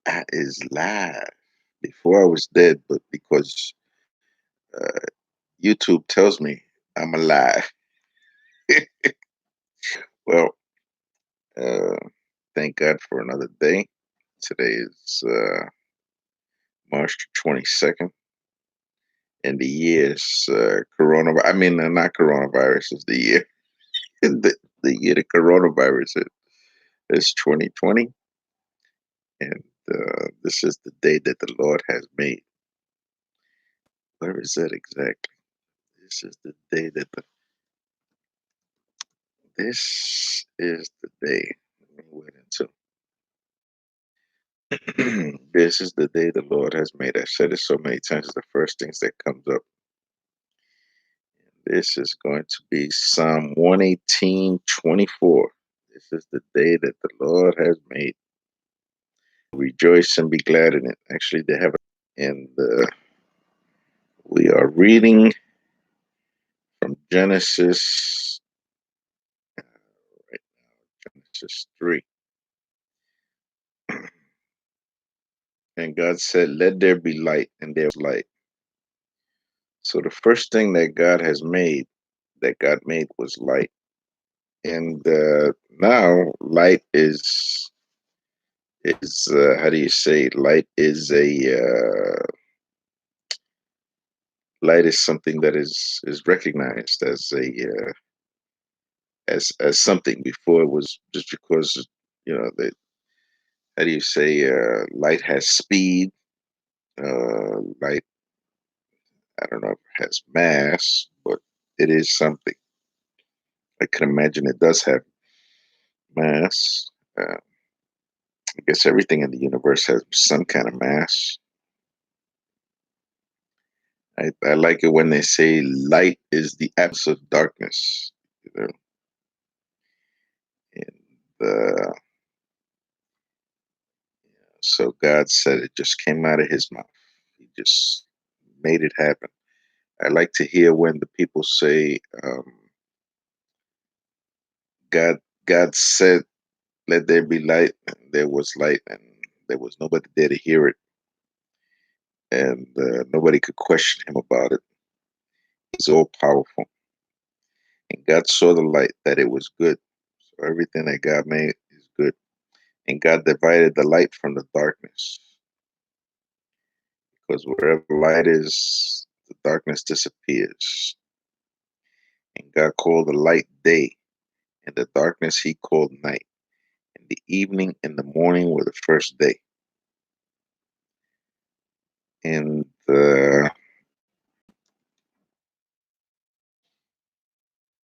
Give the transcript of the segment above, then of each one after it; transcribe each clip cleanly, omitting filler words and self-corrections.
I is live. Before I was dead, but because uh, YouTube tells me I'm alive. Well, uh, thank God for another day. Today is March 22nd, and the year is coronavirus. I mean, not coronavirus is the year. The year the coronavirus is 2020, and this is the day that the Lord has made. Where is that exactly? This is the day that the This is the day. Let me wait until this is the day the Lord has made. I said it so many times. It's the first things that comes up. This is going to be Psalm 118:24. This is the day that the Lord has made. Rejoice and be glad in it. Actually, they have it. And we are reading from Genesis, right now, Genesis 3. And God said, "Let there be light," and there was light. So the first thing that God made was light, and now light is how do you say? Light is a light is something that is recognized as a as something. Before it was just because that how do you say light has speed. Light, I don't know if it has mass, but it is something. I can imagine it does have mass. Uh, I guess everything in the universe has some kind of mass. I like it when they say light is the absence of darkness. You know, and uh, so God said it just came out of His mouth. He just made it happen. I like to hear when the people say, "God, God said, let there be light," and there was light, and there was nobody there to hear it, and nobody could question Him about it. He's all powerful, and God saw the light that it was good. So everything that God made is good. And God divided the light from the darkness, because wherever light is, the darkness disappears. And God called the light day, and the darkness He called night. And the evening and the morning were the first day. And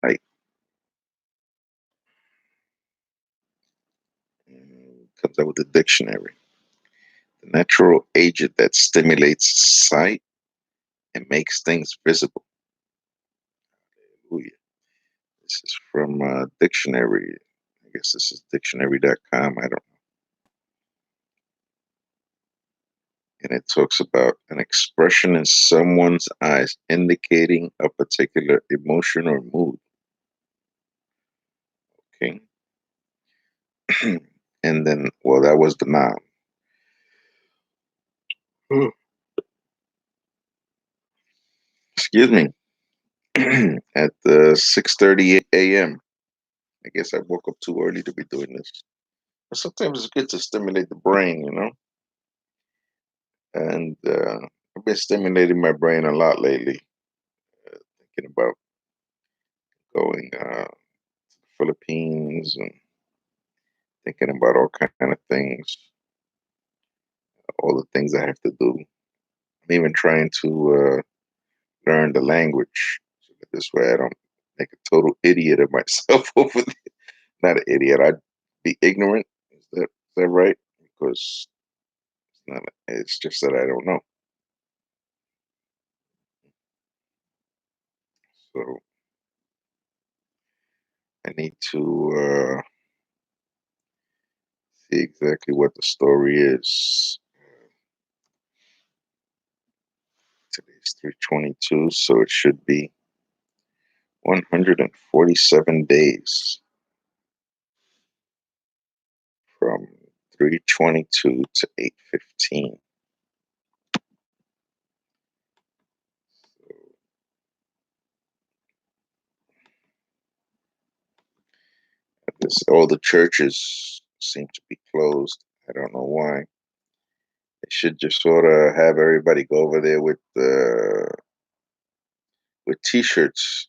light comes out with the dictionary. The natural agent that stimulates sight and makes things visible. Hallelujah. This is from dictionary. I guess this is dictionary.com. I don't know. And it talks about an expression in someone's eyes indicating a particular emotion or mood. Okay. And then, well, that was the noun. Mm. Excuse me. At 6:30 a.m. I guess I woke up too early to be doing this. But sometimes it's good to stimulate the brain. And I've been stimulating my brain a lot lately, thinking about going to the Philippines and thinking about all kind of things, all the things I have to do. I'm even trying to learn the language so that this way I don't make a total idiot of myself over there. Not an idiot. I'd be ignorant. Is that right? Because it's not. It's just that I don't know. So I need to see exactly what the story is. Today's 322, so it should be 147 days from 3:22 to 8:15. All the churches seem to be closed. I don't know why. They should just sort of have everybody go over there with t-shirts.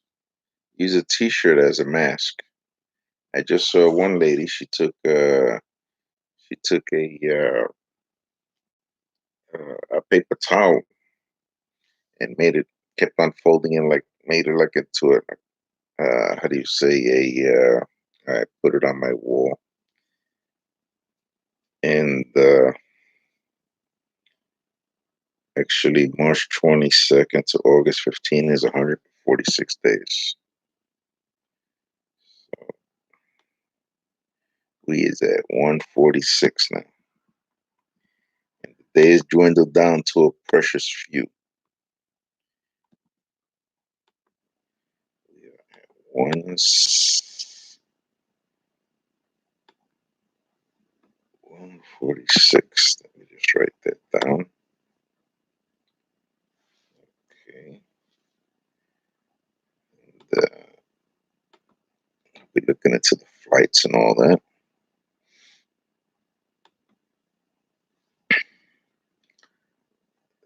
Use a t-shirt as a mask. I just saw one lady. She took a paper towel and kept on folding it, like made it like into how do you say, I put it on my wall. And actually, March 22nd to August 15 is 146 days. We is at 146 now. And the days dwindled down to a precious few. We are at 146. Let me just write that down. Okay. And, we're looking into the flights and all that.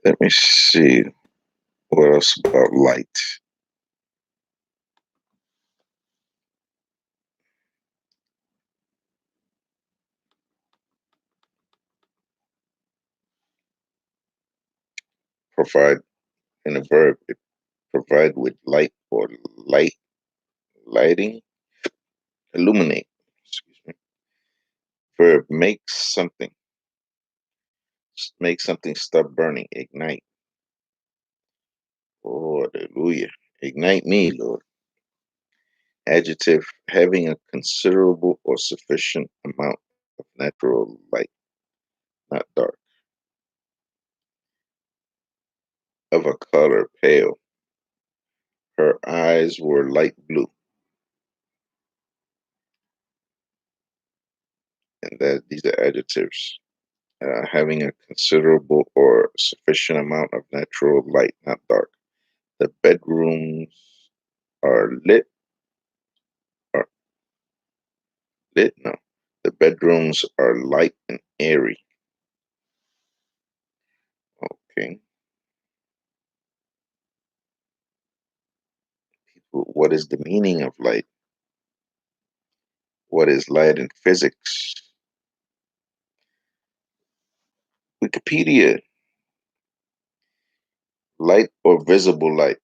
Let me see what else about light. Provide in a verb. It provide with light or lighting, illuminate. Excuse me. Verb make something stop burning, ignite. Oh, hallelujah. Ignite me, Lord. Adjective, having a considerable or sufficient amount of natural light, not dark. Of a color, pale. Her eyes were light blue. And that these are adjectives. Having a considerable or sufficient amount of natural light, not dark. The bedrooms are are lit, no. The bedrooms are light and airy. Okay. What is the meaning of light? What is light in physics? Wikipedia. Light or visible light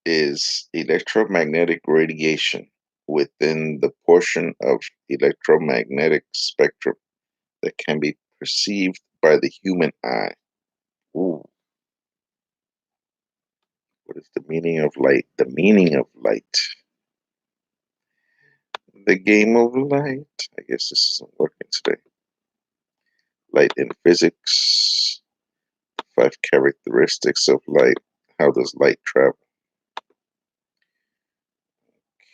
is electromagnetic radiation within the portion of electromagnetic spectrum that can be perceived by the human eye. Ooh, what is the meaning of light? The meaning of light. The game of light. I guess this isn't working today. Light in physics. 5 characteristics of light. How does light travel?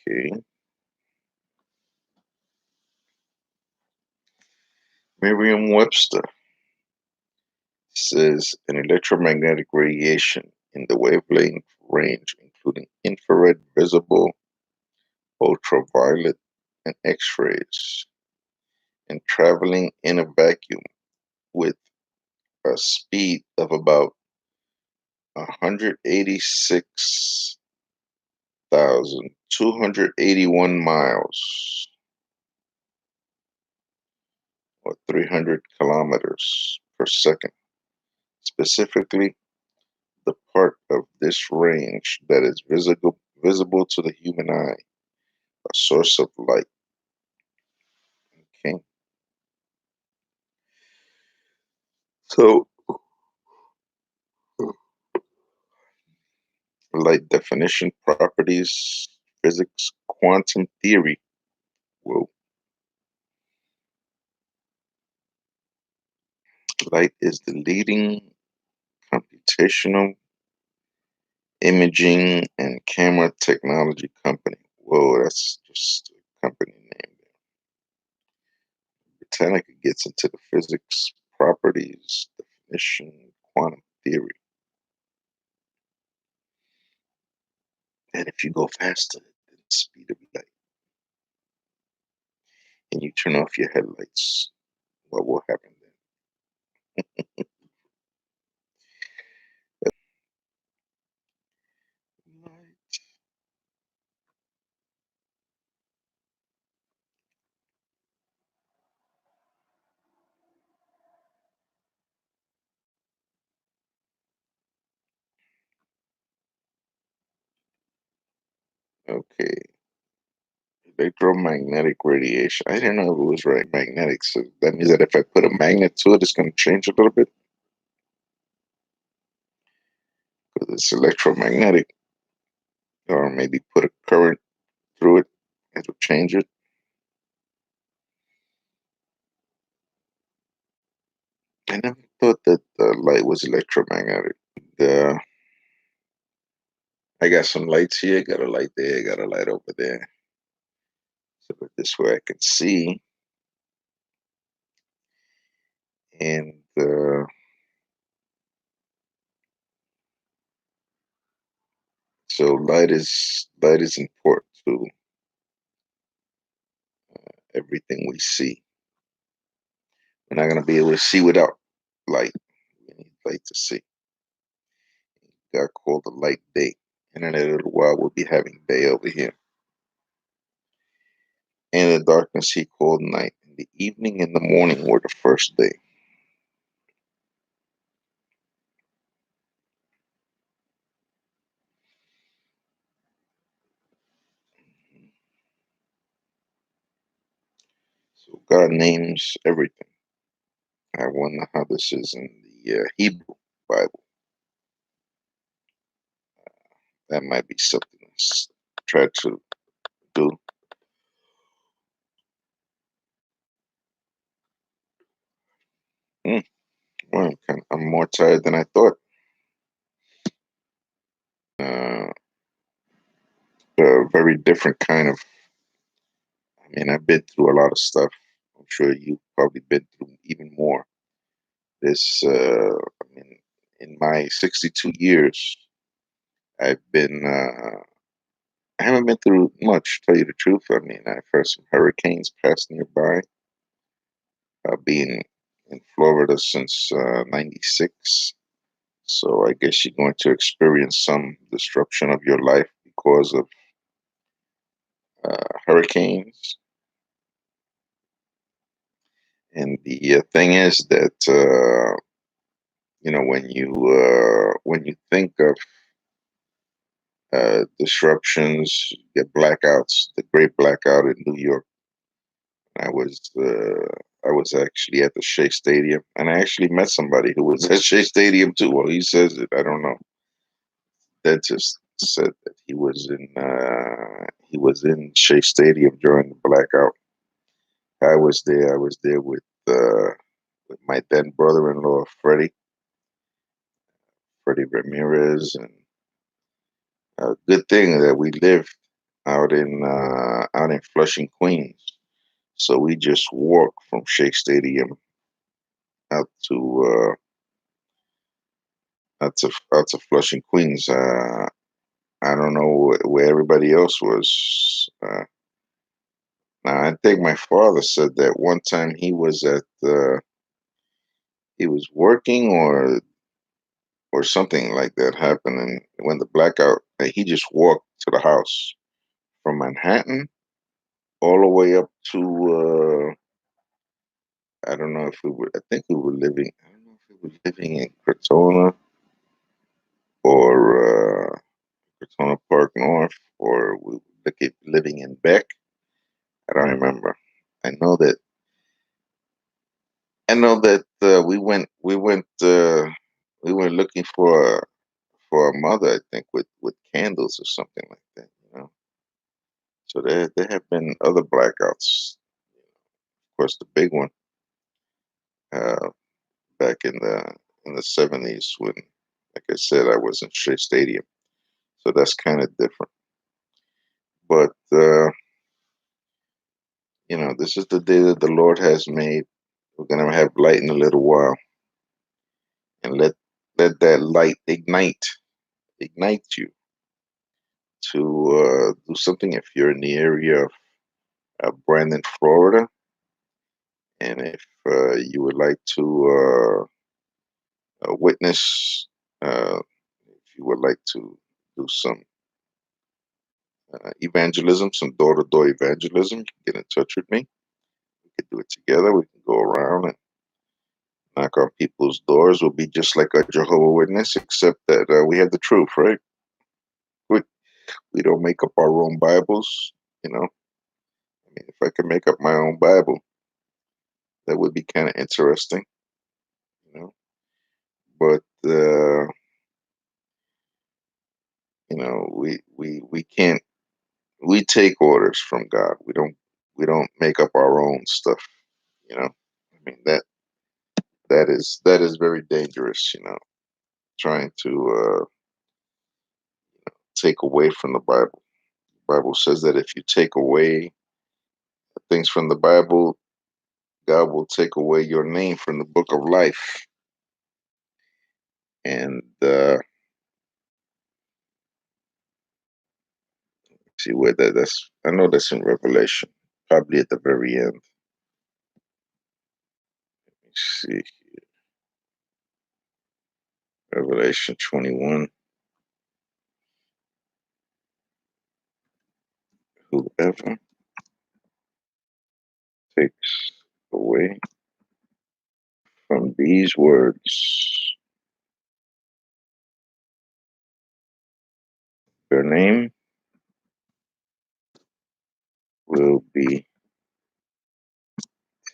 Okay. Merriam-Webster says an electromagnetic radiation in the wavelength range, including infrared, visible, ultraviolet, and X-rays, and traveling in a vacuum with a speed of about 186,281 miles or 300 kilometers per second. Specifically, the part of this range that is visible to the human eye, a source of light. Okay. So, light definition, properties, physics, quantum theory. Well, light is the leading computational imaging and camera technology company. Whoa, that's just a company name Titanic gets into the physics, properties, definition, quantum theory. And if you go faster than the speed of light and you turn off your headlights, what will happen then? Okay. Electromagnetic radiation. I didn't know if it was right magnetic. So that means that if I put a magnet to it, it's going to change a little bit because it's electromagnetic. Or maybe put a current through it, it'll change it. I never thought that the light was electromagnetic. The I got some lights here, got a light there, got a light over there. So that this way I can see. And so light is important to everything we see. We're not gonna be able to see without light. We need light to see. Got called the light day. And in a little while we'll be having day over here. And the darkness he called night. And the evening and the morning were the first day. So God names everything. I wonder how this is in the Hebrew Bible. That might be something to try to do. Hmm. Well, I'm more tired than I thought. Uh, a very different kind of. I mean, I've been through a lot of stuff. I'm sure you've probably been through even more. I mean, in my 62 years, I've been. I haven't been through much, to tell you the truth. I mean, I've heard some hurricanes pass nearby. Being in Florida since '96. So I guess you're going to experience some disruption of your life because of hurricanes. And the thing is that when you think of disruptions, get blackouts, the Great Blackout in New York. I was actually at the Shea Stadium, and I actually met somebody who was at Shea Stadium too. Well, he says it. I don't know. Dentist said that he was in Shea Stadium during the blackout. I was there. I was there with my then brother-in-law, Freddie Ramirez, and a good thing that we lived out in Flushing, Queens. So we just walked from Shea Stadium out to out to Flushing, Queens. I don't know where everybody else was. Now, I think my father said that one time he was working or something like that happened, and when the blackout, he just walked to the house from Manhattan all the way up to I don't know if we were. I think we were living. I don't know if we were living in Crotona or Crotona Park North, or we were living in Beck. I don't remember. I know that we went looking for a mother, I think, with candles or something like that, you know. So there have been other blackouts. Of course, the big one uh, back in the '70s when, like I said, I was in Shea Stadium. So that's kind of different. But This is the day that the Lord has made. We're gonna have light in a little while, and let that light ignite you to do something. If you're in the area of Brandon, Florida, and if you would like to witness, if you would like to do some evangelism, some door-to-door evangelism, you can get in touch with me. We could do it together. We can go around and knock on people's doors. We'll be just like a Jehovah Witness, except that we have the truth, right? We, we don't make up our own Bibles, you know. I mean, if I could make up my own Bible, that would be kind of interesting, you know. But we can't. We take orders from God. We don't make up our own stuff, you know. I mean that is very dangerous, trying to take away from the Bible. The Bible says that if you take away things from the Bible, God will take away your name from the book of life. And see where that's. I know that's in Revelation, probably at the very end. Let's see, Revelation 21. Whoever takes away from these words, your name will be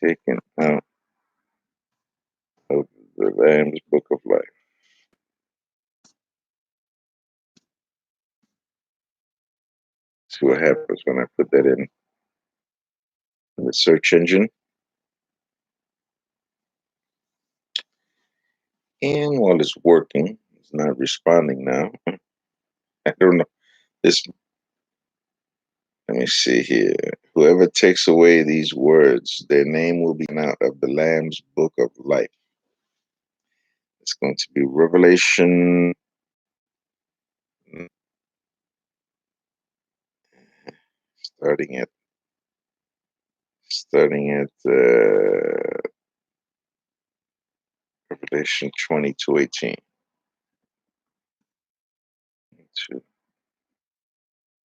taken out of the Lamb's book of life. See what happens when I put that in the search engine. And while it's working, it's not responding now. I don't know. This. Let me see here. Whoever takes away these words, their name will be out of the Lamb's book of life. It's going to be Revelation, starting at Revelation 22:18 to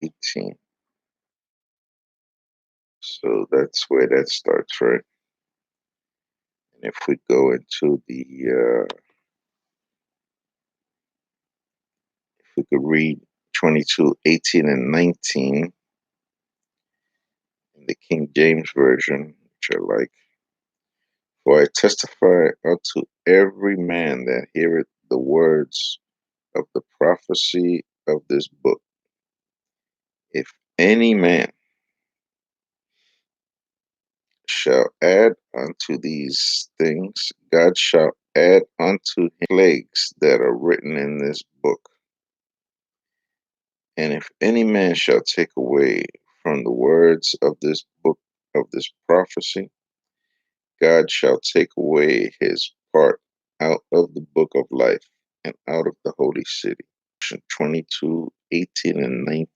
18. So that's where that starts, right? And if we go into if we could read 22:18 and 19 in the King James Version, which I like. For I testify unto every man that heareth the words of the prophecy of this book. If any man shall add unto these things, God shall add unto him plagues that are written in this book. And if any man shall take away from the words of this book of this prophecy, God shall take away his part out of the book of life and out of the holy city. 22:18 and 19,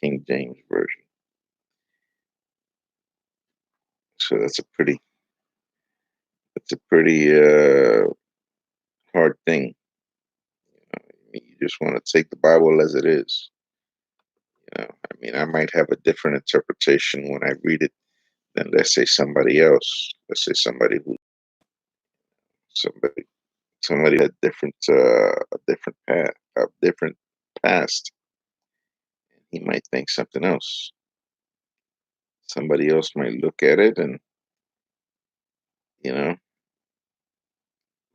King James Version. So that's a pretty hard thing. You just want to take the Bible as it is. I mean, I might have a different interpretation when I read it than let's say somebody else. Let's say somebody somebody had a different path, a different past. He might think something else. Somebody else might look at it and you know,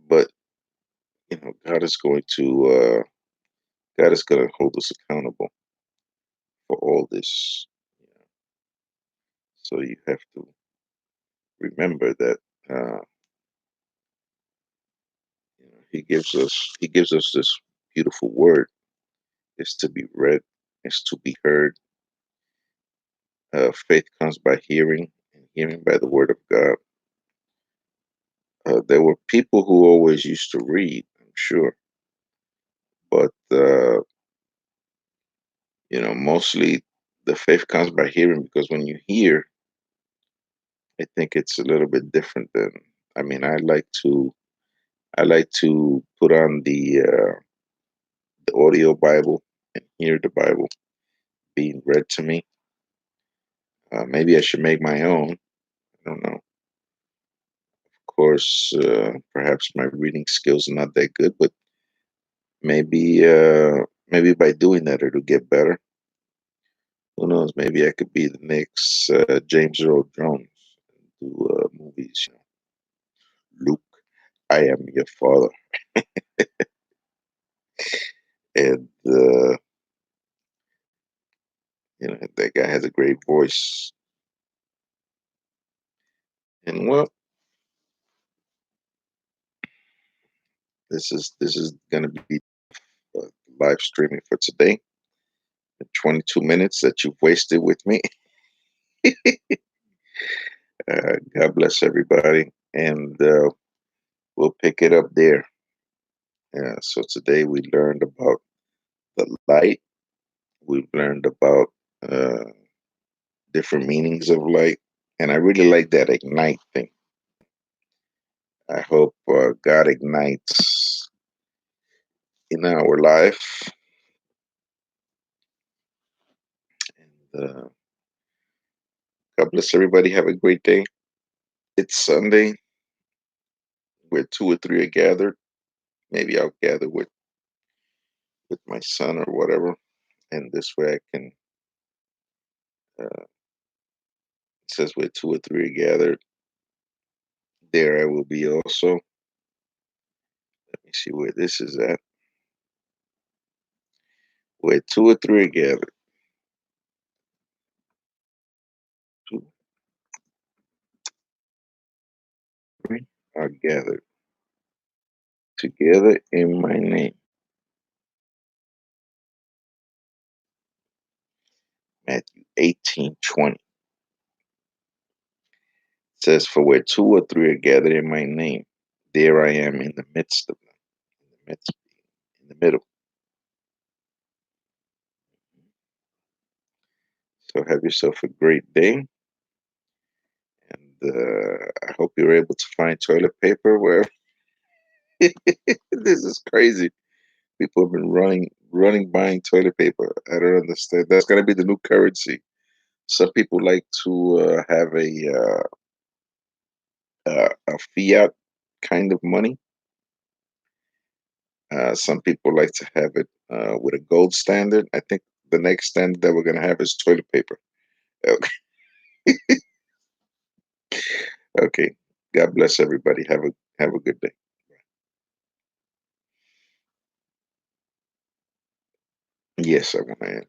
but God is going to hold us accountable for all this. You know? So you have to remember that uh, he gives us this beautiful word. It's to be read, it's to be heard. Faith comes by hearing, and hearing by the word of God. There were people who always used to read, I'm sure, but mostly the faith comes by hearing because when you hear, I think it's a little bit different than. I mean, I like to put on the audio Bible and hear the Bible being read to me. Maybe I should make my own. I don't know. Of course, perhaps my reading skills are not that good, but maybe by doing that it'll get better. Who knows? Maybe I could be the next James Earl Jones and do movies. Luke, I am your father, and that guy has a great voice. And well, this is gonna be uh, live streaming for today. The 22 minutes that you've wasted with me. God bless everybody, and we'll pick it up there. So today we learned about the light. We've learned about uh, different meanings of light, and I really like that ignite thing. I hope God ignites in our life, and God bless everybody. Have a great day. It's Sunday, where two or three are gathered. Maybe I'll gather with my son or whatever, and this way I can. It says where two or three are gathered, there I will be also. Let me see where this is at. Where two or three are gathered, two, three are gathered together in my name. Matthew 18:20 says, "For where two or three are gathered in my name, there I am in the midst of them." In the midst, in the middle. So have yourself a great day, and I hope you're able to find toilet paper wherever. This is crazy. People have been running, buying toilet paper. I don't understand. That's gonna be the new currency. Some people like to have a fiat kind of money. Some people like to have it with a gold standard. I think the next standard that we're gonna have is toilet paper. Okay. Okay. God bless everybody. Have a good day. Yes, I want to end.